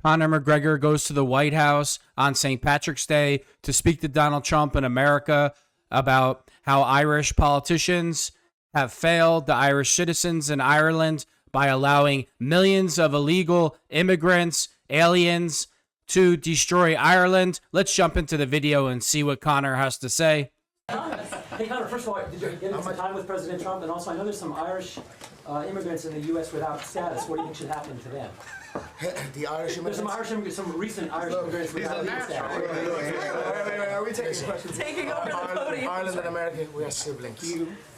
Conor McGregor goes to the White House on St. Patrick's Day to speak to Donald Trump in America about how Irish politicians have failed the Irish citizens in Ireland by allowing millions of illegal immigrants, aliens, to destroy Ireland. Let's jump into the video and see what Conor has to say. Hey, Conor, first of all, did you get into time with President Trump? And also, I know there's some Irish immigrants in the U.S. without status. What do you think should happen to them? The Irish immigrants? There's some recent Irish immigrants without status. Are we taking questions? Taking over the podium. Ireland and America, we are siblings.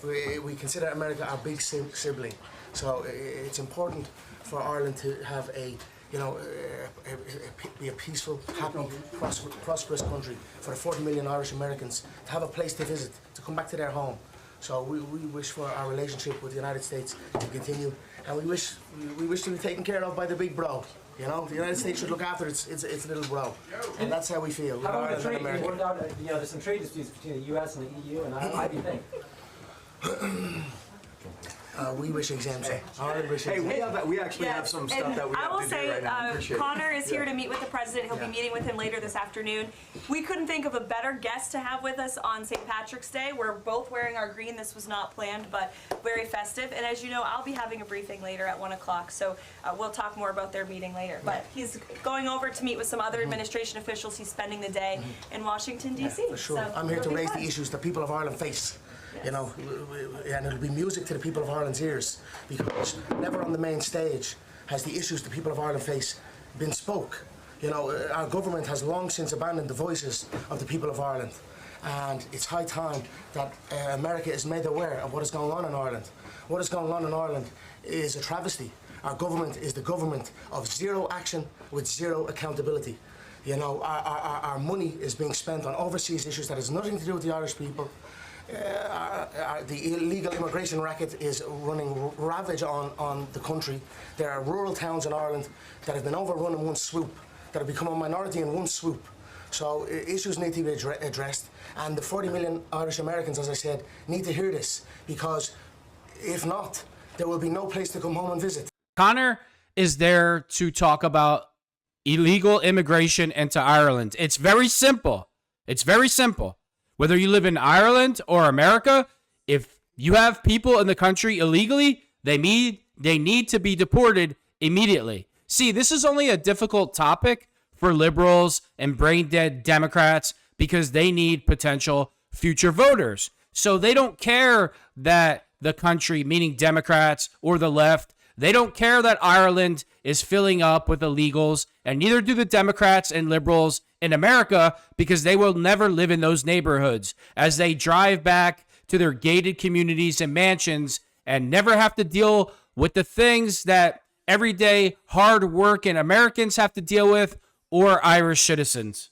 We consider America our big sibling. So it's important for Ireland to have be a peaceful, happy, prosperous country for the 40 million Irish Americans to have a place to visit, to come back to their home. So we wish for our relationship with the United States to continue, and we wish to be taken care of by the big bro. You know, the United States should look after its little bro, and that's how we feel. How about the trade? What about, there's some trade disputes between the U.S. and the EU, and how do you think? We wish exemption. Hey, we actually have some stuff that we have to do right now. I will say, Conor is here to meet with the president. He'll be meeting with him later this afternoon. We couldn't think of a better guest to have with us on St. Patrick's Day. We're both wearing our green. This was not planned, but very festive. And as you know, I'll be having a briefing later at 1 o'clock, so we'll talk more about their meeting later. But he's going over to meet with some other administration officials. He's spending the day in Washington, D.C. For sure. So I'm here to raise the issues the people of Ireland face. Yes. You know, and it'll be music to the people of Ireland's ears, because never on the main stage has the issues the people of Ireland face been spoke. You know, our government has long since abandoned the voices of the people of Ireland, and it's high time that America is made aware of what is going on in Ireland. What is going on in Ireland is a travesty. Our government is the government of zero action with zero accountability. You know, our money is being spent on overseas issues that has nothing to do with the Irish people. The illegal immigration racket is running ravage on the country. There are rural towns in Ireland that have been overrun in one swoop, that have become a minority in one swoop. So issues need to be addressed, and the 40 million Irish Americans, as I said, need to hear this, because if not, there will be no place to come home and visit. Conor is there to talk about illegal immigration into Ireland. It's very simple. It's very simple. Whether you live in Ireland or America, if you have people in the country illegally, they need to be deported immediately. See, this is only a difficult topic for liberals and brain-dead Democrats because they need potential future voters. So they don't care that the country, meaning Democrats or the left, they don't care that Ireland is filling up with illegals, and neither do the Democrats and liberals in America, because they will never live in those neighborhoods as they drive back to their gated communities and mansions and never have to deal with the things that everyday hard-working Americans have to deal with, or Irish citizens.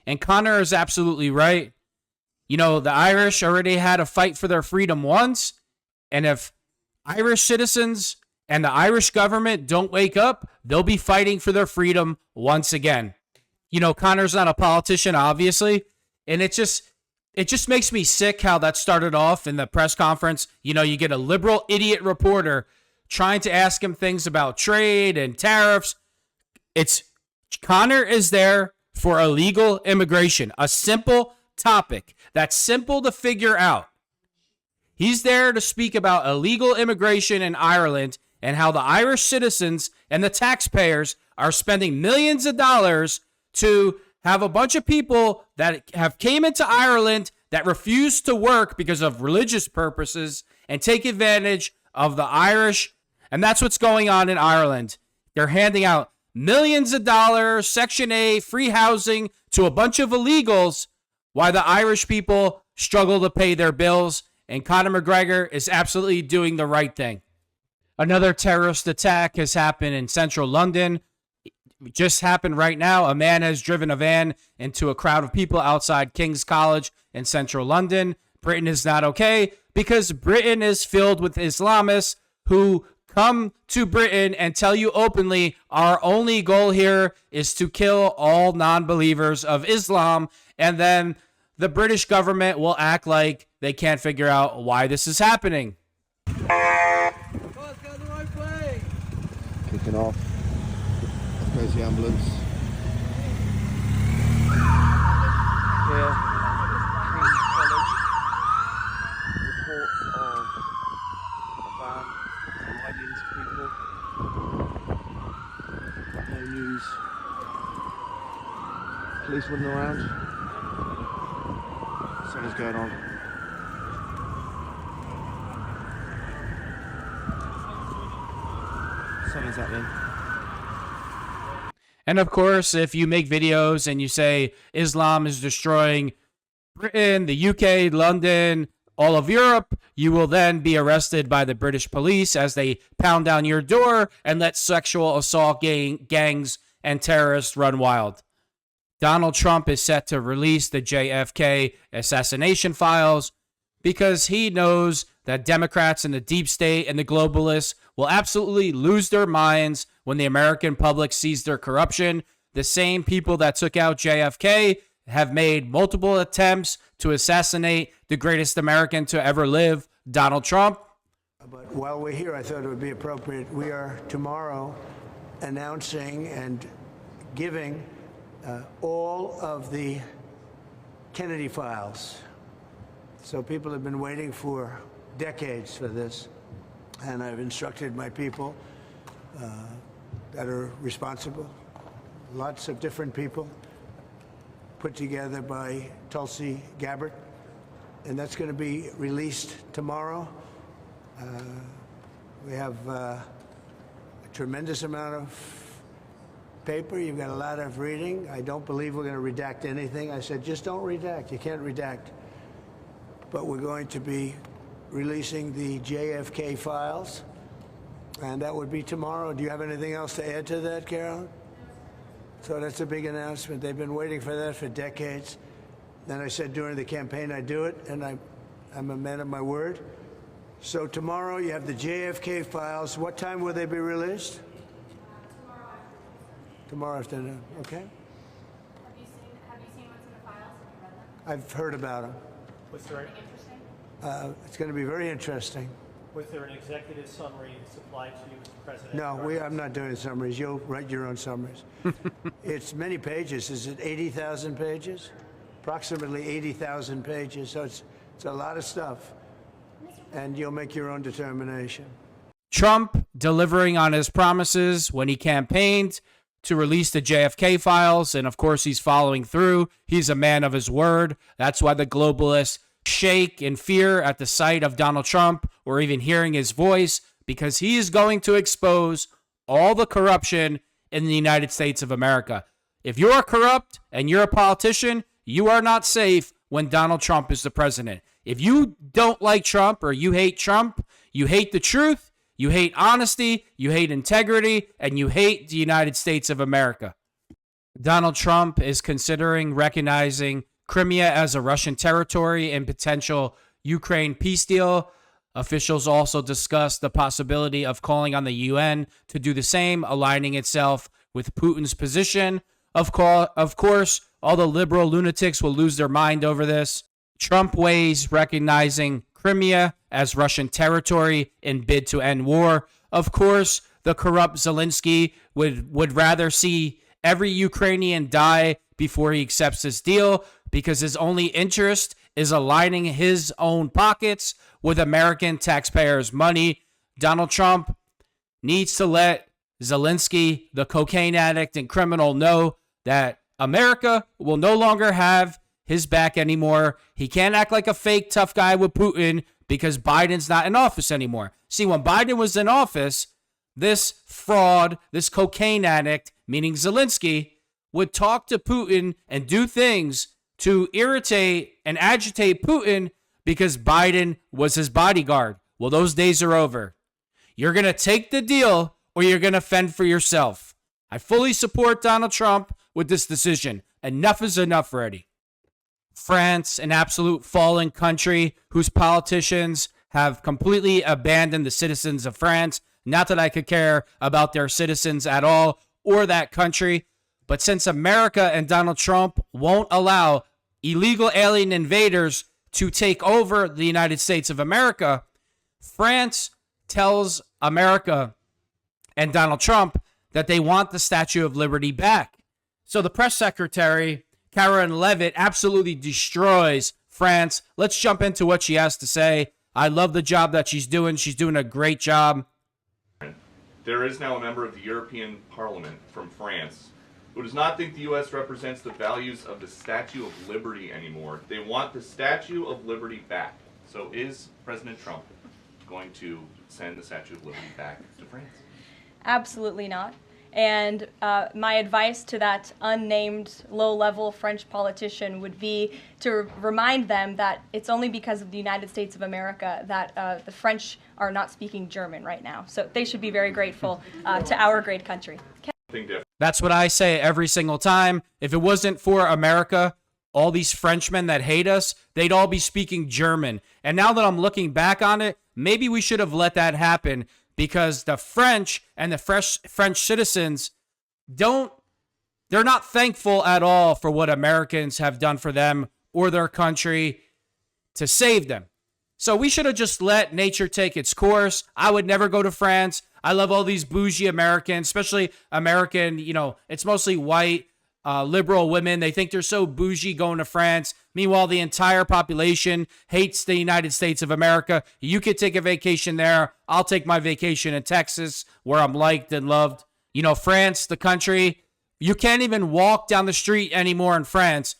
And Conor is absolutely right. You know, the Irish already had a fight for their freedom once, and if Irish citizens and the Irish government don't wake up, they'll be fighting for their freedom once again. You know, Conor's not a politician, obviously, and it just makes me sick how that started off in the press conference. You know, you get a liberal idiot reporter trying to ask him things about trade and tariffs. Conor is there for illegal immigration, a simple topic that's simple to figure out. He's there to speak about illegal immigration in Ireland and how the Irish citizens and the taxpayers are spending millions of dollars to have a bunch of people that have came into Ireland that refuse to work because of religious purposes and take advantage of the Irish. And that's what's going on in Ireland. They're handing out millions of dollars, Section 8, free housing to a bunch of illegals while the Irish people struggle to pay their bills. And Conor McGregor is absolutely doing the right thing. Another terrorist attack has happened in central London. It just happened right now. A man has driven a van into a crowd of people outside King's College in central London. Britain is not okay because Britain is filled with Islamists who come to Britain and tell you openly, our only goal here is to kill all non-believers of Islam. And then the British government will act like they can't figure out why this is happening. Kicking off. Goes the ambulance. Here, King's College. Report of a van riding into people. No news. Police running around. Something's going on. Something's happening. And of course, if you make videos and you say Islam is destroying Britain, the UK, London, all of Europe, you will then be arrested by the British police as they pound down your door and let sexual assault gangs and terrorists run wild. Donald Trump is set to release the JFK assassination files because he knows that Democrats and the deep state and the globalists will absolutely lose their minds when the American public sees their corruption. The same people that took out JFK have made multiple attempts to assassinate the greatest American to ever live, Donald Trump. But while we're here, I thought it would be appropriate. We are tomorrow announcing and giving all of the Kennedy files. So people have been waiting for decades for this, and I've instructed my people that are responsible, lots of different people, put together by Tulsi Gabbard, and that's going to be released tomorrow. We have a tremendous amount of paper. You've got a lot of reading. I don't believe we're going to redact anything. I said, just don't redact. You can't redact. But we're going to be releasing the JFK files, and that would be tomorrow. Do you have anything else to add to that, Carolyn? So that's a big announcement. They've been waiting for that for decades. Then I said during the campaign I'd do it, and I'm a man of my word. So tomorrow you have the JFK files. What time will they be released? Tomorrow afternoon, okay? Have you seen what's in the files? Have you read them? I've heard about them. Was there, Anything interesting? It's going to be very interesting. was there an executive summary supplied to you, Mr. President? No, I'm not doing summaries. You'll write your own summaries. It's many pages. Is it 80,000 pages? Approximately 80,000 pages. So it's a lot of stuff. And you'll make your own determination. Trump delivering on his promises when he campaigned to release the JFK files, and of course he's following through. He's a man of his word. That's why the globalists shake in fear at the sight of Donald Trump or even hearing his voice, because he is going to expose all the corruption in the United States of America. If you're corrupt and you're a politician, you are not safe when Donald Trump is the president. If you don't like Trump or you hate Trump, you hate the truth, you hate honesty, you hate integrity, and you hate the United States of America. Donald Trump is considering recognizing Crimea as a Russian territory in potential Ukraine peace deal. Officials also discussed the possibility of calling on the UN to do the same, aligning itself with Putin's position. Of course, all the liberal lunatics will lose their mind over this. Trump weighs recognizing Crimea as Russian territory in bid to end war. Of course, the corrupt Zelensky would rather see every Ukrainian die before he accepts this deal, because his only interest is aligning his own pockets with American taxpayers' money. Donald Trump needs to let Zelensky, the cocaine addict and criminal, know that America will no longer have his back anymore. He can't act like a fake tough guy with Putin because Biden's not in office anymore. See, when Biden was in office, this fraud, this cocaine addict, meaning Zelensky, would talk to Putin and do things to irritate and agitate Putin because Biden was his bodyguard. Well, those days are over. You're going to take the deal or you're going to fend for yourself. I fully support Donald Trump with this decision. Enough is enough already. France, an absolute fallen country whose politicians have completely abandoned the citizens of France. Not that I could care about their citizens at all or that country, but since America and Donald Trump won't allow illegal alien invaders to take over the United States of America, France tells America and Donald Trump that they want the Statue of Liberty back. So the press secretary, Karoline Leavitt, absolutely destroys France. Let's jump into what she has to say. I love the job that she's doing. She's doing a great job. There is now a member of the European Parliament from France who does not think the U.S. represents the values of the Statue of Liberty anymore. They want the Statue of Liberty back. So is President Trump going to send the Statue of Liberty back to France? Absolutely not. And my advice to that unnamed low-level French politician would be to remind them that it's only because of the United States of America that the French are not speaking German right now. So they should be very grateful to our great country. That's what I say every single time. If it wasn't for America, all these Frenchmen that hate us, they'd all be speaking German. And now that I'm looking back on it, maybe we should have let that happen, because the French and the French citizens they're not thankful at all for what Americans have done for them or their country to save them. So we should have just let nature take its course. I would never go to France. I love all these bougie Americans, especially American, it's mostly white, liberal women. They think they're so bougie going to France. Meanwhile, the entire population hates the United States of America. You could take a vacation there. I'll take my vacation in Texas, where I'm liked and loved. France, the country, you can't even walk down the street anymore in France.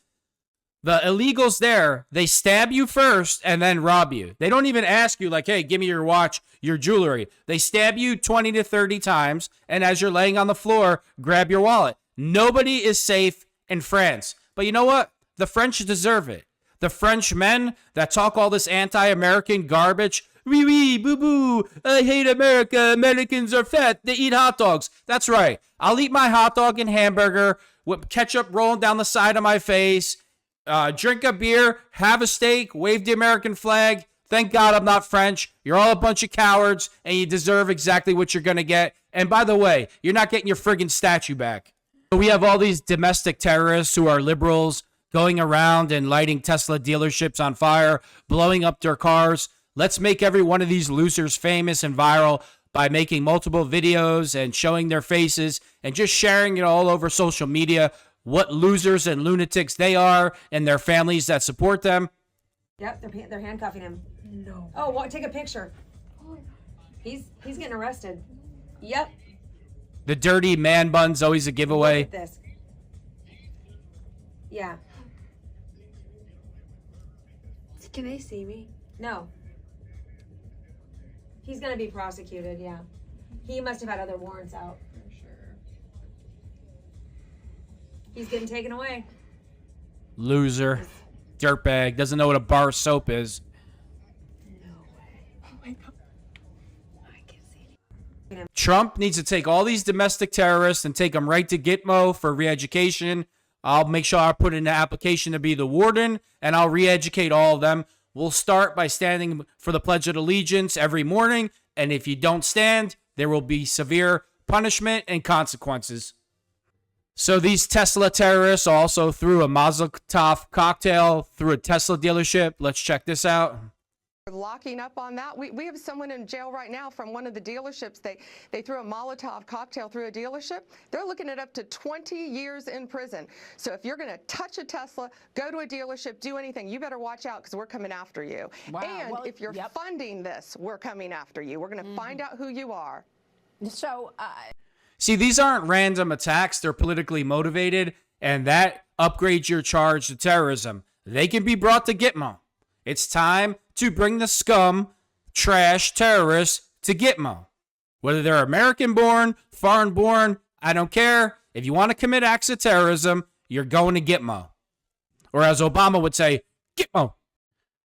The illegals there, they stab you first and then rob you. They don't even ask you like, hey, give me your watch, your jewelry. They stab you 20 to 30 times, and as you're laying on the floor, grab your wallet. Nobody is safe in France. But you know what? The French deserve it. The French men that talk all this anti-American garbage, wee wee, boo boo, I hate America, Americans are fat, they eat hot dogs. That's right. I'll eat my hot dog and hamburger with ketchup rolling down the side of my face, drink a beer, have a steak, wave the American flag. Thank God I'm not French. You're all a bunch of cowards, and you deserve exactly what you're going to get. And by the way, you're not getting your friggin' statue back. We have all these domestic terrorists who are liberals going around and lighting Tesla dealerships on fire, blowing up their cars. Let's make every one of these losers famous and viral by making multiple videos and showing their faces and just sharing it all over social media, what losers and lunatics they are and their families that support them. Yep, they're handcuffing him. No. Oh, well, take a picture. He's getting arrested. Yep. The dirty man bun's always a giveaway. Look at this. Yeah. Can they see me? No. He's gonna be prosecuted, yeah. He must have had other warrants out. For sure. He's getting taken away. Loser. Dirtbag. Doesn't know what a bar of soap is. No way. Oh my God. I can see it. Trump needs to take all these domestic terrorists and take them right to Gitmo for re-education. I'll make sure I put in an application to be the warden, and I'll re-educate all of them. We'll start by standing for the Pledge of Allegiance every morning, and if you don't stand, there will be severe punishment and consequences. So these Tesla terrorists also threw a Molotov cocktail through a Tesla dealership. Let's check this out. Locking up on that. We have someone in jail right now from one of the dealerships. They threw a Molotov cocktail through a dealership. They're looking at up to 20 years in prison. So if you're going to touch a Tesla, go to a dealership, do anything, you better watch out, because we're coming after you. Wow. And well, if you're funding this, we're coming after you. We're going to find out who you are. So, see, these aren't random attacks. They're politically motivated, and that upgrades your charge to terrorism. They can be brought to Gitmo. It's time to bring the scum, trash, terrorists to Gitmo. Whether they're American-born, foreign-born, I don't care. If you want to commit acts of terrorism, you're going to Gitmo. Or as Obama would say, Gitmo.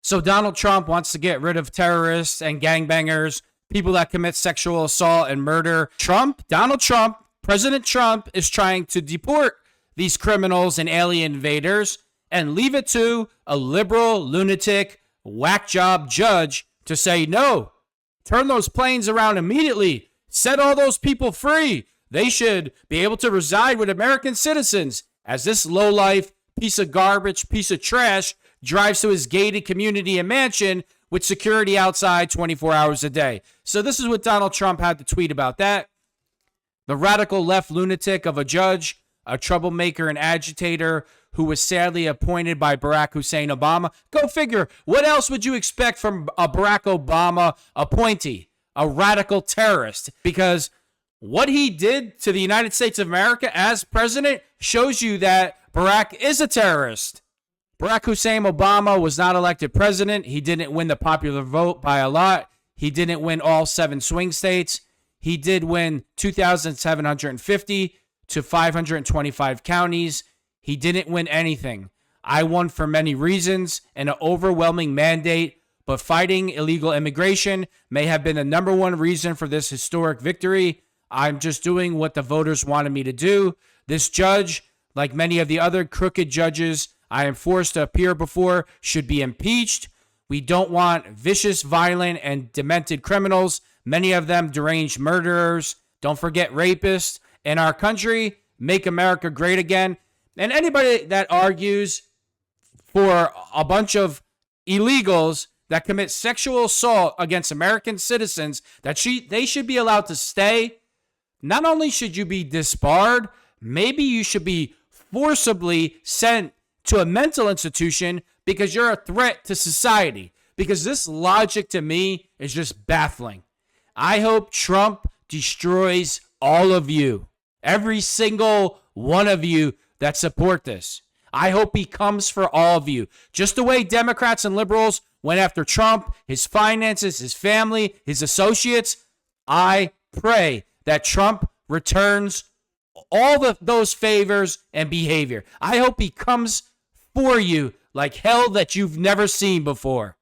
So Donald Trump wants to get rid of terrorists and gangbangers, people that commit sexual assault and murder. Donald Trump, President Trump is trying to deport these criminals and alien invaders and leave it to a liberal, lunatic, whack job judge to say, no, turn those planes around immediately. Set all those people free. They should be able to reside with American citizens, as this lowlife piece of garbage, piece of trash drives to his gated community and mansion with security outside 24 hours a day. So this is what Donald Trump had to tweet about that. The radical left lunatic of a judge, a troublemaker and agitator who was sadly appointed by Barack Hussein Obama. Go figure. What else would you expect from a Barack Obama appointee? A radical terrorist. Because what he did to the United States of America as president shows you that Barack is a terrorist. Barack Hussein Obama was not elected president. He didn't win the popular vote by a lot. He didn't win all 7 swing states. He did win 2,750 to 525 counties. He didn't win anything. I won for many reasons and an overwhelming mandate, but fighting illegal immigration may have been the number one reason for this historic victory. I'm just doing what the voters wanted me to do. This judge, like many of the other crooked judges I am forced to appear before, should be impeached. We don't want vicious, violent, and demented criminals, many of them deranged murderers. Don't forget rapists. In our country, make America great again. And anybody that argues for a bunch of illegals that commit sexual assault against American citizens, that they should be allowed to stay. Not only should you be disbarred, maybe you should be forcibly sent to a mental institution because you're a threat to society. Because this logic to me is just baffling. I hope Trump destroys all of you. Every single one of you that support this. I hope he comes for all of you. Just the way Democrats and liberals went after Trump, his finances, his family, his associates. I pray that Trump returns all those favors and behavior. I hope he comes for you like hell that you've never seen before.